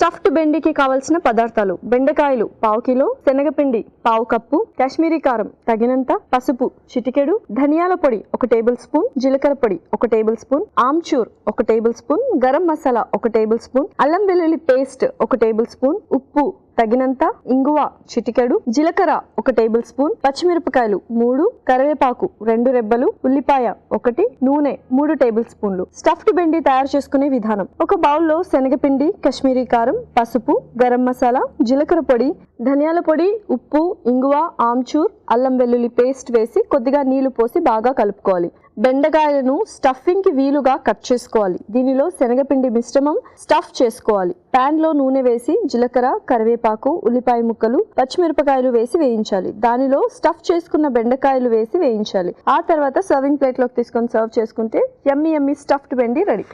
Stuffed బెండికి కావలసిన పదార్థాలు: బెండకాయలు పావు కిలో, శనగపిండి పావు కప్పు, కాశ్మీరీ కారం తగినంత, పసుపు చిటికెడు, ధనియాల పొడి 1 టేబుల్ స్పూన్, జీలకర్ర పొడి 1 table spoon, amchur 1 table spoon, garam masala 1 table spoon, అల్లం వెల్లుల్లి పేస్ట్ 1 టేబుల్ స్పూన్, ఉప్పు తగినంత, ఇంగువ చిటికెడు, జీలకర్ర 1 టేబుల్ స్పూన్, పచ్చిమిరపకాయలు 3, కరివేపాకు 2 రెబ్బలు, ఉల్లిపాయ 1, నూనె 3 టేబుల్ స్పూన్లు. స్టఫ్డ్ బెండి తయారు చేసుకునే విధానం: ఒక బౌల్లో శనగపిండి, కాశ్మీరీ కారం, పసుపు, గరం మసాలా, జీలకర్ర పొడి, ధనియాల పొడి, ఉప్పు, ఇంగువ, ఆమ్చూర్, అల్లం వెల్లుల్లి పేస్ట్ వేసి కొద్దిగా నీళ్లు పోసి బాగా కలుపుకోవాలి. బెండకాయలను స్టఫింగ్ కి వీలుగా కట్ చేసుకోవాలి. దీనిలో శనగపిండి మిశ్రమం స్టఫ్ చేసుకోవాలి. పాన్ లో నూనె వేసి జీలకర్ర, కరివేపాకు, ఉల్లిపాయ ముక్కలు, పచ్చిమిరపకాయలు వేసి వేయించాలి. దానిలో స్టఫ్ చేసుకున్న బెండకాయలు వేసి వేయించాలి. ఆ తర్వాత సర్వింగ్ ప్లేట్ లోకి తీసుకొని సర్వ్ చేసుకుంటే యమ్మీ యమ్మీ స్టఫ్డ్ బెండి రెడీ.